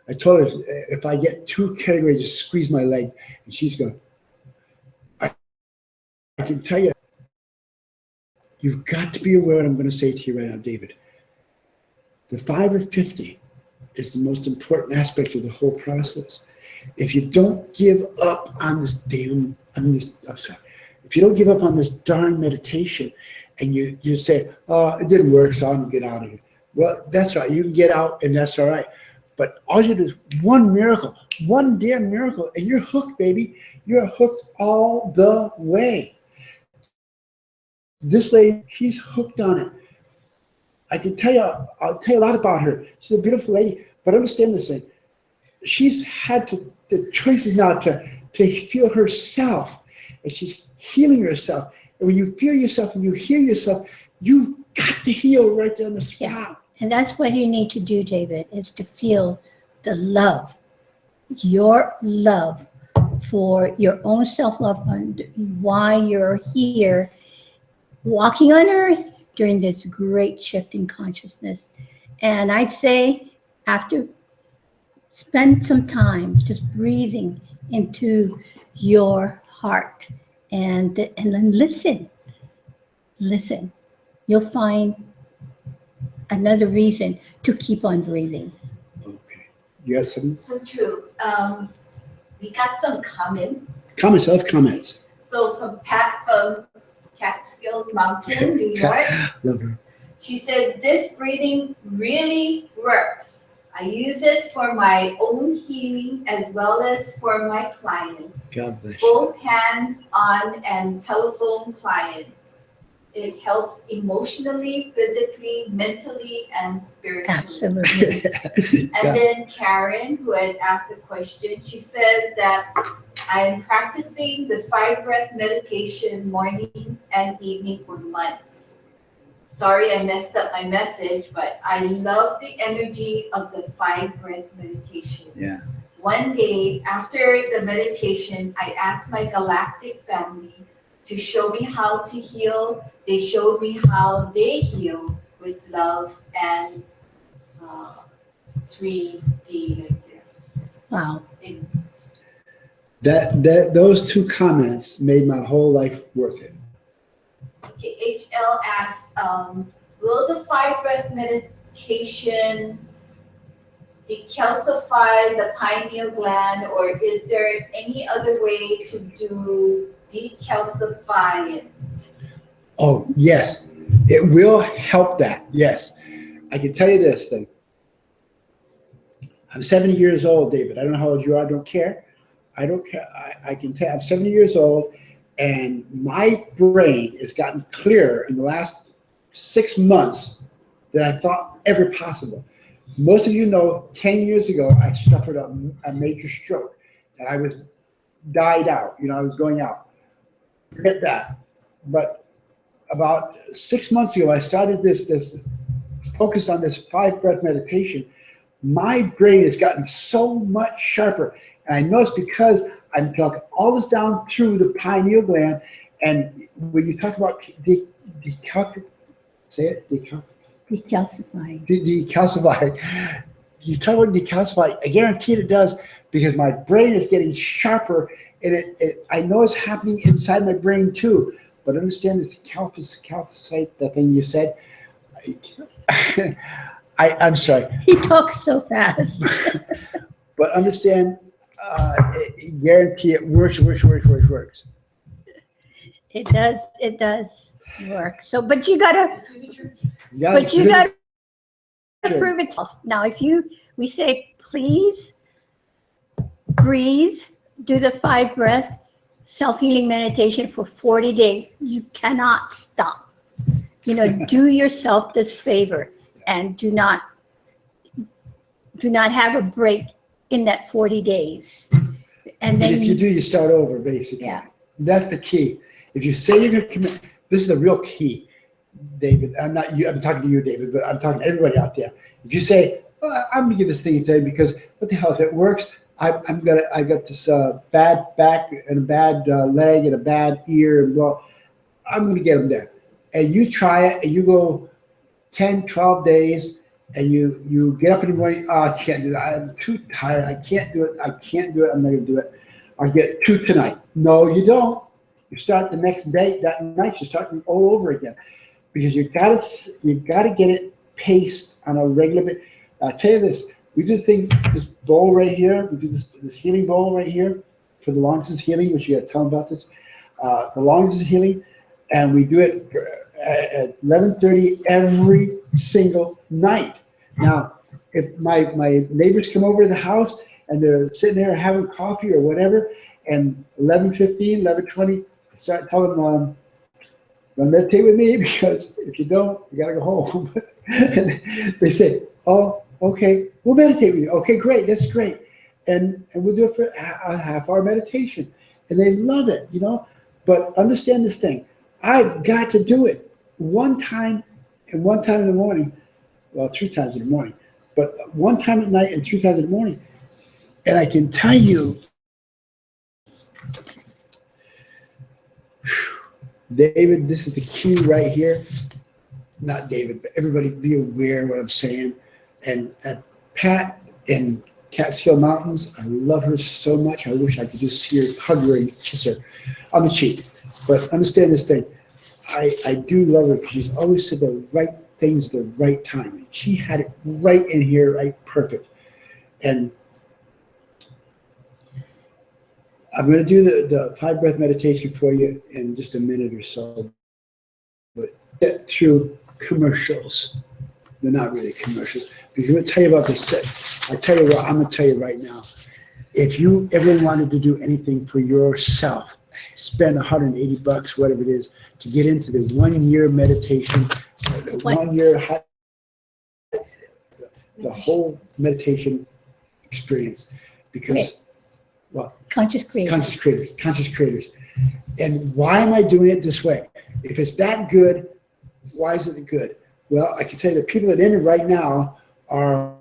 I told her if I get too carried away, just squeeze my leg, and she's going. I can tell you, you've got to be aware of what I'm going to say to you right now, David. The 5 or 50 is the most important aspect of the whole process. If you don't give up on this if you don't give up on this darn meditation, and you say, oh, it didn't work, so I'm going to get out of here. Well, that's right. You can get out, and that's all right. But all you do is one miracle, one damn miracle, and you're hooked, baby. You're hooked all the way. This lady, she's hooked on it. I can tell you, I'll tell you a lot about her. She's a beautiful lady, but understand this thing. She's had the choices now to feel herself, and she's healing herself. And when you feel yourself and you heal yourself, you've got to heal right there on the spot. Yeah. And that's what you need to do, David, is to feel the love, your love for your own self-love, and why you're here walking on earth during this great shift in consciousness. And I'd say after spend some time just breathing into your heart and then listen. You'll find another reason to keep on breathing. Okay. You got something? So true. We got some comments. Comments. I love comments. So from Pat from Catskills Mountain, New York. Love her. She said, this breathing really works. I use it for my own healing as well as for my clients. God bless you. Both hands-on and telephone clients. It helps emotionally, physically, mentally, and spiritually. Absolutely. And then Karen, who had asked a question, she says that I'm practicing the 5-breath meditation morning and evening for months. Sorry, I messed up my message, but I love the energy of the 5-breath meditation. Yeah. One day after the meditation, I asked my galactic family to show me how to heal. They showed me how they heal with love and 3D like this. Wow. Those two comments made my whole life worth it. Okay, HL asked, will the 5-breath meditation decalcify the pineal gland, or is there any other way to do decalcify it? Oh, yes. It will help that. Yes. I can tell you this thing. I'm 70 years old, David. I don't know how old you are. I don't care. I don't care. I can tell I'm 70 years old, and my brain has gotten clearer in the last 6 months than I thought ever possible. Most of you know 10 years ago, I suffered a major stroke, and I was died out. I was going out. Forget that. But about 6 months ago, I started this focus on this 5-breath meditation. My brain has gotten so much sharper. And I know it's because I'm talking all this down through the pineal gland. And when you talk about decalcifying, you talk about decalcifying, I guarantee it does, because my brain is getting sharper, and I know it's happening inside my brain too. But understand this calcify, that thing you said. I'm sorry, He talks so fast. but understand, guarantee it works. It does work. So, but you gotta You gotta prove it. Now, we say, please breathe, do the 5 breath self-healing meditation for 40 days. You cannot stop. Do yourself this favor and do not have a break in that 40 days. And then if you do, you start over, basically. Yeah. That's the key. If you say you're going to commit, this is the real key, David. I'm not you. I'm talking to you, David, but I'm talking to everybody out there. If you say, well, I'm going to give this thing a day because what the hell, if it works, I got this bad back and a bad leg and a bad ear and blah. I'm going to get them there. And you try it and you go 10, 12 days and you get up in the morning, oh, I can't do that. I'm too tired. I can't do it. I'm not going to do it. I'll get 2 tonight. No, you don't. You start the next day, that night, you're starting all over again because you got to get it paced on a regular basis. I'll tell you this, we do this bowl right here, we do this healing bowl right here for the long distance healing, which you got to tell them about this, the long distance healing, and we do it at 11:30 every single night. Now, if my neighbors come over to the house and they're sitting there having coffee or whatever, and 11:15, 11:20, start telling them, don't meditate with me because if you don't, you got to go home. And they say, oh, okay, we'll meditate with you. Okay, great, that's great. And we'll do it for a half-hour meditation. And they love it, But understand this thing. I've got to do it one time and one time in the morning. Well, 3 times in the morning. But one time at night and 3 times in the morning. And I can tell you, David, this is the key right here. Not David, but everybody be aware of what I'm saying. And Pat in Catskill Mountains, I love her so much. I wish I could just see her, hug her, and kiss her on the cheek. But understand this thing. I do love her because she's always said the right things at the right time. And she had it right in here, right perfect. And I'm going to do the 5 breath meditation for you in just a minute or so. But get through commercials. They're not really commercials. Because I'm going to tell you about this. I tell you what, I'm going to tell you right now. If you ever wanted to do anything for yourself, spend $180, whatever it is, to get into the 1-year meditation, the 1 year, the whole meditation experience. Because, well, Conscious creators. And why am I doing it this way? If it's that good, why is it good? Well, I can tell you the people that are in it right now are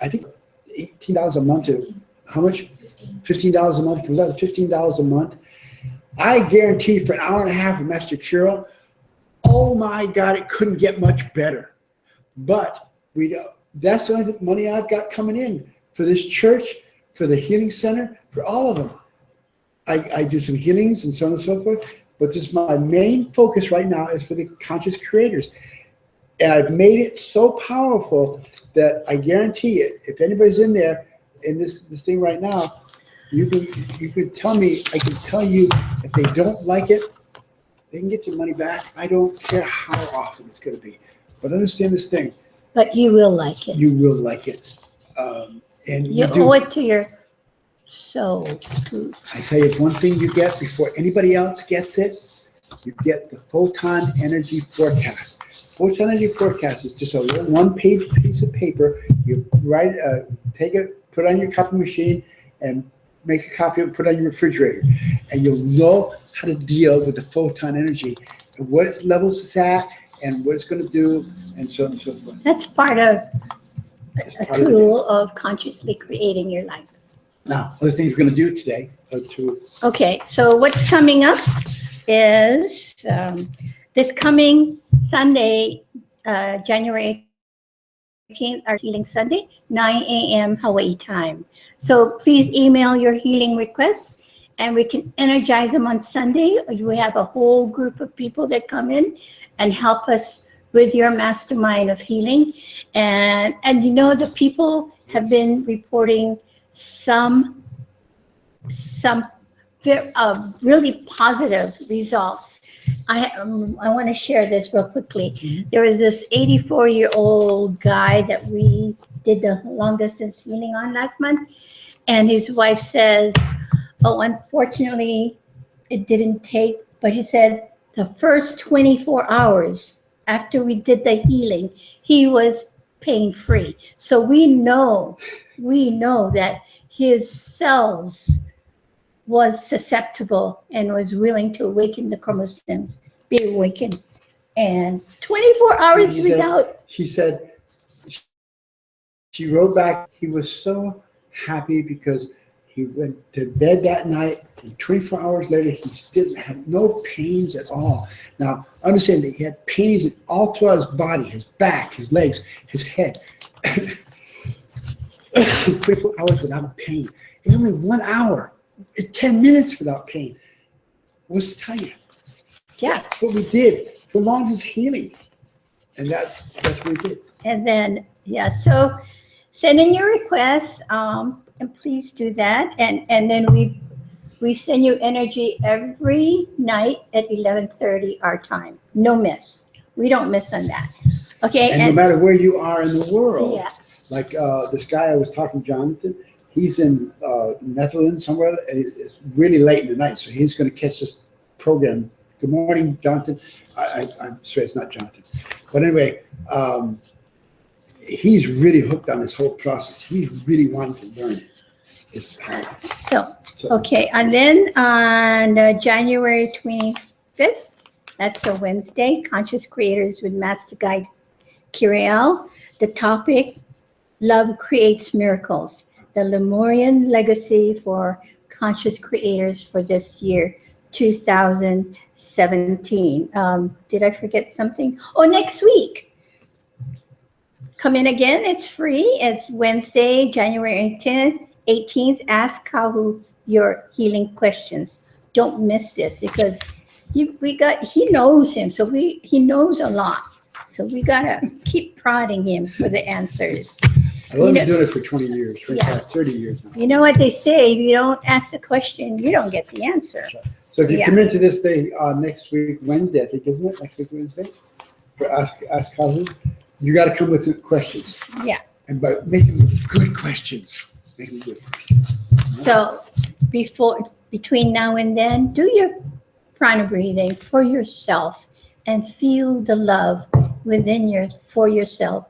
I think, $18 a month to how much? $15 a month. It comes out to $15 a month. I guarantee for an hour and a half of Master Kirill, oh my God, it couldn't get much better. But that's the only money I've got coming in for this church, for the healing center, for all of them. I do some healings and so on and so forth, but this is my main focus right now is for the conscious creators. And I've made it so powerful that I guarantee it, if anybody's in there in this thing right now, you could tell me, I can tell you if they don't like it, they can get their money back. I don't care how often it's going to be. But understand this thing. But you will like it. You will like it. And you owe it to your soul. I tell you, one thing you get before anybody else gets it, you get the Photon Energy Forecast. Photon Energy Forecast is just a 1-page piece of paper. You write, take it, put it on your copy machine, and make a copy of it, put it on your refrigerator. And you'll know how to deal with the photon energy, and what its levels it's at, and what it's going to do, and so on and so forth. That's part of a tool of consciously creating your life. Now, other things we're going to do today. Okay, so what's coming up is this coming Sunday, January 18th, our Healing Sunday, 9 a.m. Hawaii time. So please email your healing requests and we can energize them on Sunday. We have a whole group of people that come in and help us with your mastermind of healing. And you know, the people have been reporting some really positive results. I want to share this real quickly. There was this 84-year-old guy that we did the long distance healing on last month, and his wife says, "Oh, unfortunately, it didn't take." But he said the first 24 hours after we did the healing, he was pain free. So we know that his cells was susceptible and was willing to awaken the chromosomes, be awakened. And 24 hours without. She said, she wrote back, he was so happy because he went to bed that night, and 24 hours later, he didn't have no pains at all. Now, understand that he had pains all throughout his body, his back, his legs, his head. 24 hours without pain. And only 1 hour. 10 minutes without pain. What's to tell you? Yeah. That's what we did. Prolongs his healing. And that's what we did. And then, yeah, so send in your requests, and please do that. And then we send you energy every night at 11:30 our time. No miss. We don't miss on that. Okay. And no matter where you are in the world, yeah. like this guy I was talking to, Jonathan, he's in Netherlands somewhere. It's really late in the night, so he's going to catch this program. Good morning, Jonathan. I'm sorry, it's not Jonathan. But anyway, he's really hooked on this whole process. He really wanted to learn it. It's powerful. So, okay. And then on January 25th, that's a Wednesday, Conscious Creators with Master Guide Kiriel. The topic, Love Creates Miracles. The Lemurian Legacy for Conscious Creators for this year, 2017. Did I forget something? Oh, next week. Come in again. It's free. It's Wednesday, January 18th. Ask Kahu your healing questions. Don't miss this because he knows him. So he knows a lot. So we got to keep prodding him for the answers. I've only been doing it for 20 years, 25, 30 years now. You know what they say, if you don't ask the question, you don't get the answer. So if you come into this day next week, Wednesday, I think, isn't it? Next week, Wednesday? For Ask Kahu, you got to come with the questions. Yeah. And by making good questions. Make them good questions. So between now and then, do your prana breathing for yourself and feel the love for yourself.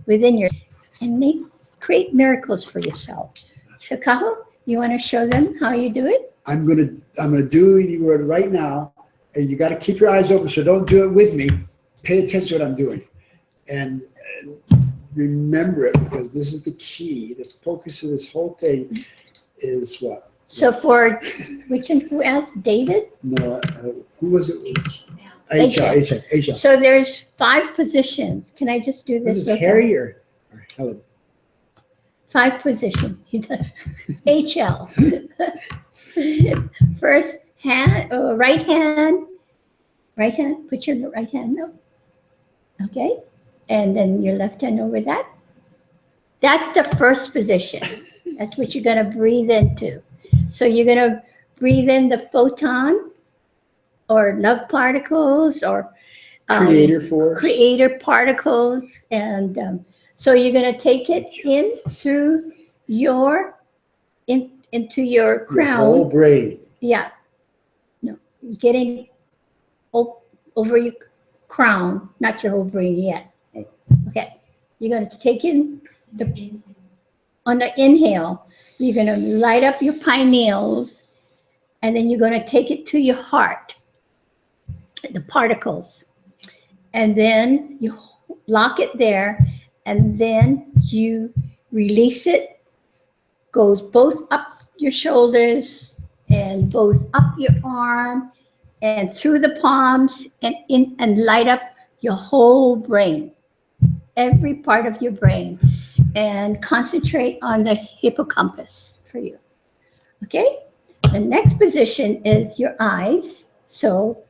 And create miracles for yourself. So Kahu, you want to show them how you do it? I'm gonna do the word right now, and you got to keep your eyes open. So don't do it with me. Pay attention to what I'm doing, and remember it, because this is the key. The focus of this whole thing is what. So for who asked? David? No, who was it? HL. So there's 5 positions. Can I just do this? Was this Harry or Helen? 5 positions. HL. First hand, right hand. Right hand. Put your right hand up. Okay. And then your left hand over that. That's the first position. That's what you're going to breathe into. So you're going to breathe in the photon or love particles or creator force. Creator particles. And so you're going to take it in through into your crown. Your whole brain. Yeah. No, getting over your crown, not your whole brain yet. Okay. You're going to take in on the inhale, you're going to light up your pineals, and then you're going to take it to your heart, the particles. And then you lock it there, and then you release it, goes both up your shoulders and both up your arm and through the palms and in and light up your whole brain, every part of your brain, and concentrate on the hippocampus for you. Okay? The next position is your eyes. So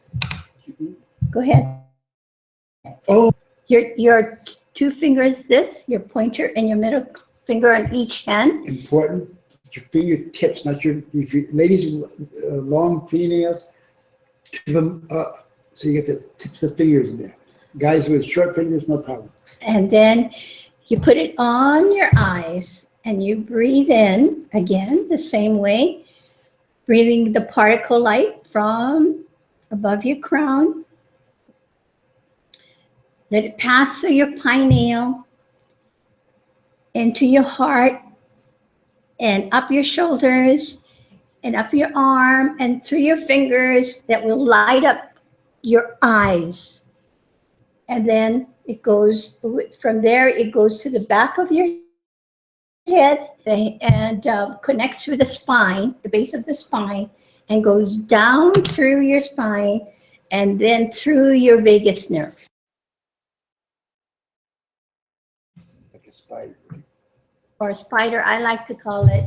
go ahead. Oh, Your two fingers, this, your pointer and your middle finger on each hand. important. Your fingertips, not your, if you, ladies with long fingernails, tip them up so you get the tips of the fingers in there. Guys with short fingers, no problem. And then you put it on your eyes and you breathe in again the same way, breathing the particle light from above your crown. Let it pass through your pineal, into your heart, and up your shoulders, and up your arm, and through your fingers that will light up your eyes. And then it goes, from there, it goes to the back of your head and connects with the spine, the base of the spine, and goes down through your spine and then through your vagus nerve. Like a spider. Or spider, I like to call it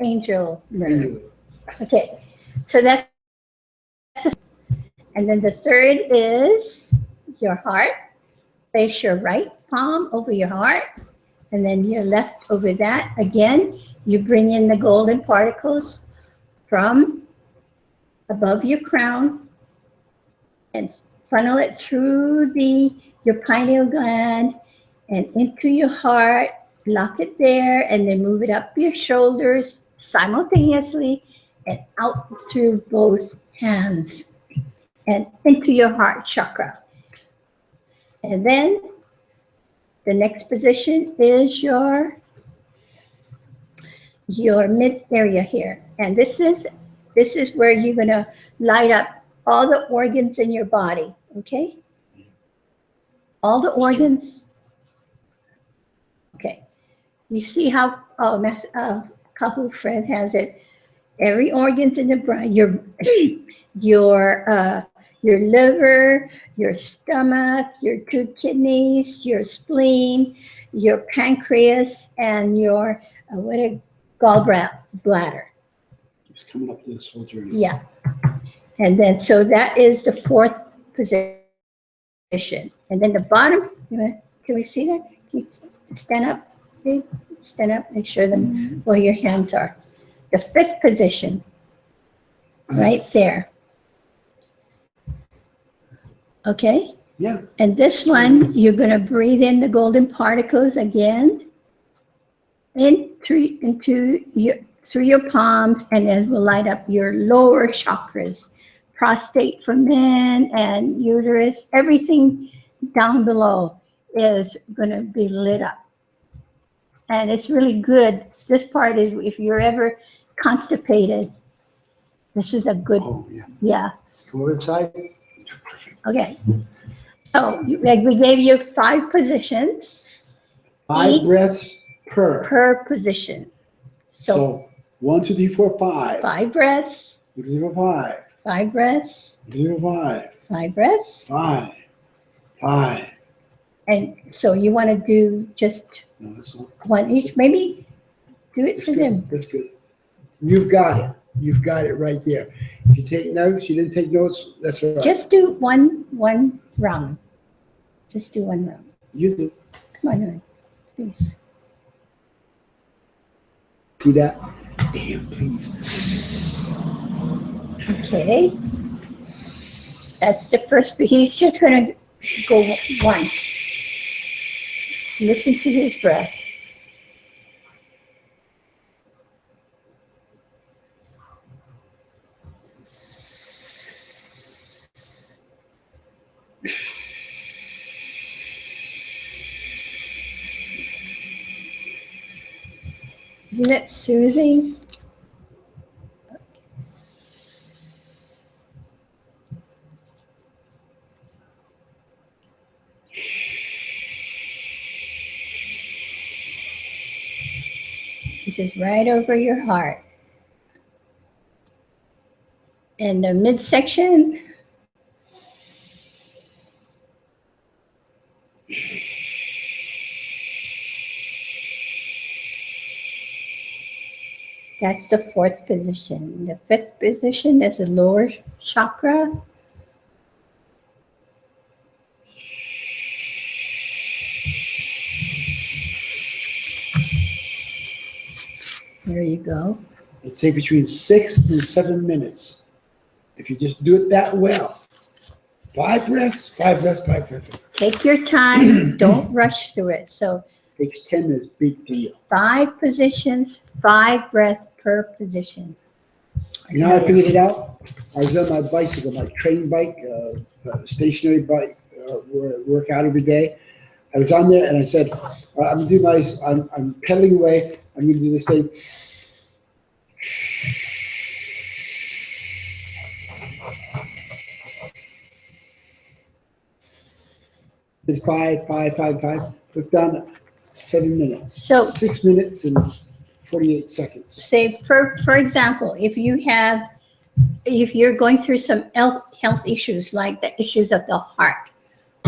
angel nerve. Okay, so that's, and then the third is your heart. Place your right palm over your heart, and then your left over that. Again, you bring in the golden particles from above your crown and funnel it through your pineal gland and into your heart. Lock it there, and then move it up your shoulders simultaneously and out through both hands and into your heart chakra. And then the next position is your mid area here. And this is where you're gonna light up all the organs in your body, okay? All the organs. Okay. You see how Kahu Fred has it. Every organ's in the brain. Your liver, your stomach, your two kidneys, your spleen, your pancreas, and your gallbladder. It's coming up this whole journey. Yeah. And then, so that is the fourth position. And then the bottom, can we see that? Can you stand up? Okay. Stand up and show them where your hands are. The fifth position, right there. Okay? Yeah. And this one, you're going to breathe in the golden particles again through your palms, and it will light up your lower chakras, prostate for men and uterus. Everything down below is going to be lit up. And it's really good. This part is, if you're ever constipated, this is a good, yeah. Come over the side. Perfect. Okay. So we gave you 5 positions. 5 breaths per position. So 1, 2, 3, 4, 5. 5 breaths. 1, 2, 3, 4, 5. 5 breaths. 1, 2, 3, 4, 5. 5 breaths. 5. 5. And so you want to do just one each, maybe do it for them. That's good. You've got it. You've got it right there. If you take notes, you didn't take notes, that's all right. Just do one round. Just do one round. You do. Come on, honey. Please. See that? Damn, please. Okay. That's the first, he's just going to go once. Listen to his breath. Isn't that soothing? This is right over your heart. And the midsection. That's the 4th position. The 5th position is the lower chakra. There you go. It takes between 6 and 7 minutes. If you just do it that well. 5 breaths, 5 breaths, 5 breaths. Take your time. Don't rush through it. So Takes 10 minutes, big deal. 5 positions, 5 breaths per position. You know how I figured it out? I was on my bicycle, my train bike, stationary bike, where I work out every day. I was on there and I said, I'm gonna do I'm pedaling away. I'm gonna do this thing. It's 5, 5, 5, 5. Put down 7 minutes. So 6 minutes and 48 seconds. say, for example, if you're going through some health issues, like the issues of the heart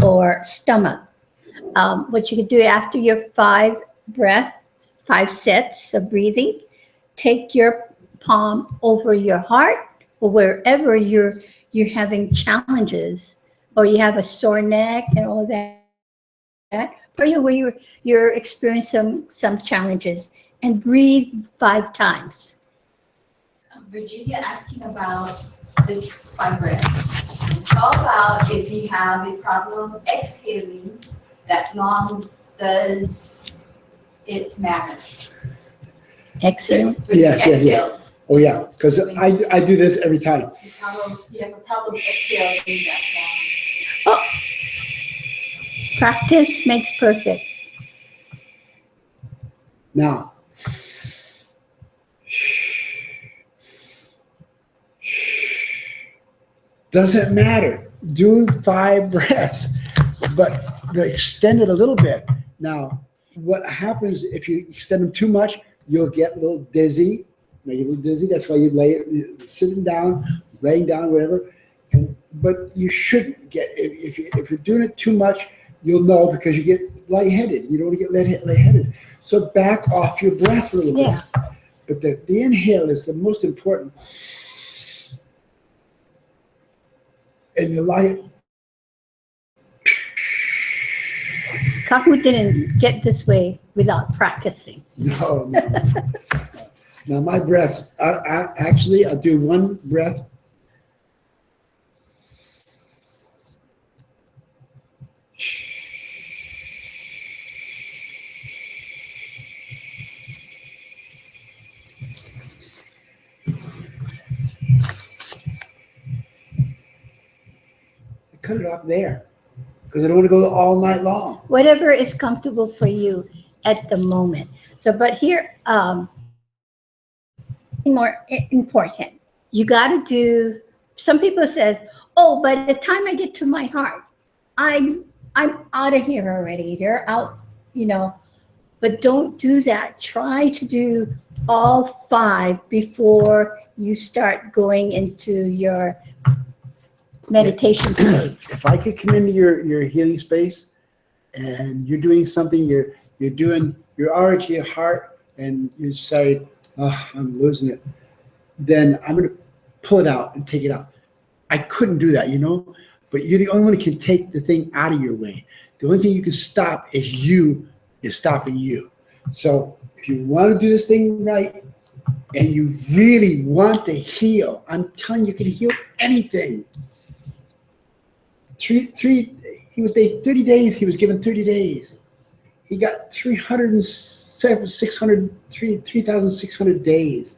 or stomach, what you could do after your 5 breaths, 5 sets of breathing, take your palm over your heart or wherever you're having challenges, or you have a sore neck and all that, or where you're experiencing some challenges, and breathe 5 times. Virginia asking about this 5 breath. How about if you have a problem exhaling that long, does it matter? Exhale. Yes. Oh yeah, because I do this every time. You have a problem exhaling that long. Oh, practice makes perfect. Now, doesn't matter. Do 5 breaths, but extend it a little bit. Now, what happens if you extend them too much? You'll get a little dizzy. Make it a little dizzy. That's why you're sitting down, laying down, whatever. But you shouldn't get. If you're doing it too much, you'll know, because you get lightheaded. You don't want to get lightheaded. So back off your breath a little bit. But the inhale is the most important. And the light. Kaku didn't get this way without practicing. No. Now my breaths, actually, I'll do 1 breath. I cut it off there because I don't want to go all night long. Whatever is comfortable for you at the moment. So, but here, more important, you got to do. Some people says, "Oh, by the time I get to my heart, I'm out of here already. They're out," But don't do that. Try to do all 5 before you start going into your meditation space. If I could come into your healing space, and you're doing something, you're already to your heart, and you say, "Oh, I'm losing it," then I'm going to pull it out and take it out. I couldn't do that, but you're the only one who can take the thing out of your way. The only thing you can stop is stopping you. So if you want to do this thing right, and you really want to heal, I'm telling you, you can heal anything. 30 days, he was given 30 days. He got 3,600 days.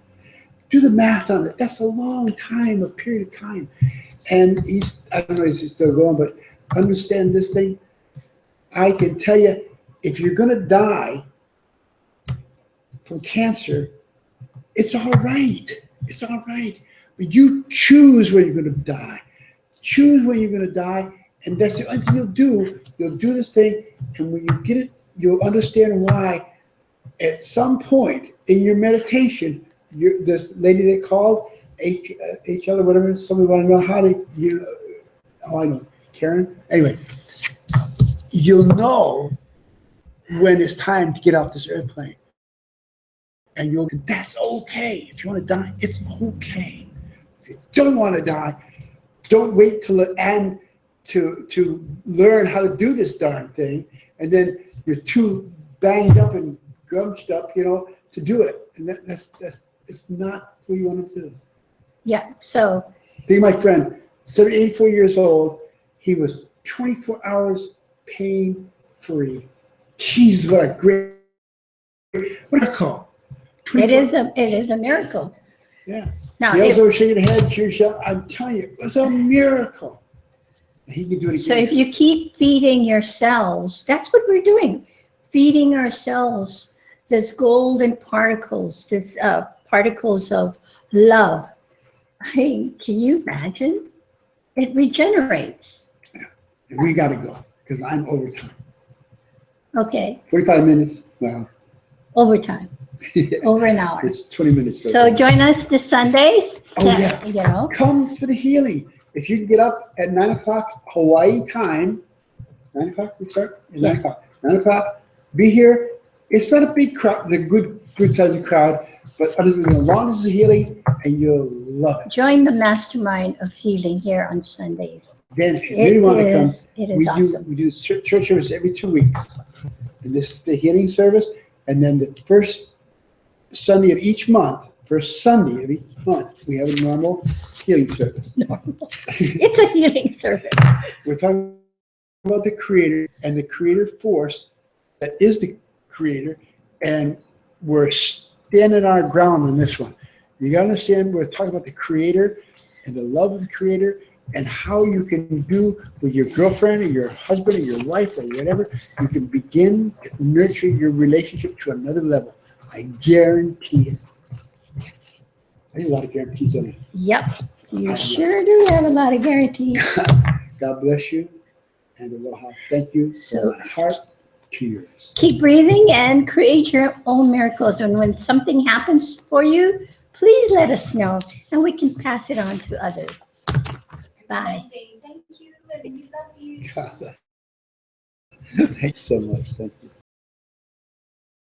Do the math on it. That's a long time, a period of time. And I don't know if he's still going, but understand this thing. I can tell you, if you're going to die from cancer, it's all right. It's all right. But you choose when you're going to die. Choose when you're going to die, and that's the only thing you'll do. You'll do this thing, and when you get it, you'll understand why. At some point in your meditation, this lady they called HR or whatever, somebody want to know how to I know, Karen. Anyway, you'll know when it's time to get off this airplane, and that's okay. If you want to die, it's okay. If you don't want to die, don't wait till the end to learn how to do this darn thing, and then you're too banged up and grumped up, to do it. And that's it's not what you want to do. Yeah. So Think of my friend, 84 years old. He was 24 hours pain-free. Jesus, what a great, what a call. it is a miracle. Yeah. Now, Gail's over shaking her head. Cheers, I'm telling you, it's a miracle. He can do it again. so if you keep feeding your cells, that's what we're doing, feeding our cells this golden particles, this particles of love. Hey, can you imagine? It regenerates. We got to go because I'm overtime. Okay, 45 minutes. Well, overtime, yeah, over an hour. it's 20 minutes. So join us this Sundays. Oh, yeah. You know. Come for the healing. If you can get up at 9 o'clock Hawaii time, 9 o'clock we start? At 9 o'clock. 9 o'clock, be here. It's not a big crowd, the good sized crowd, but as long as it's healing, and you'll love it. Join the mastermind of healing here on Sundays. Then if you really want to come, It is we awesome. do church service every 2 weeks. And this is the healing service. And then the first Sunday of each month, we have a normal healing service. Normal. It's a healing service. We're talking about the creator and the creator force that is the creator, and we're standing our ground on this one. You gotta understand, we're talking about the creator and the love of the creator and how you can do with your girlfriend or your husband or your wife or whatever, you can begin to nurture your relationship to another level. I guarantee it. I have a lot of guarantees on it. Yep, you sure do have a lot of guarantees. God bless you and aloha. Thank you So- from my heart to yours. Keep breathing and create your own miracles. And when something happens for you, please let us know and we can pass it on to others. Bye. Saying thank you and we love you. Thanks so much. Thank you.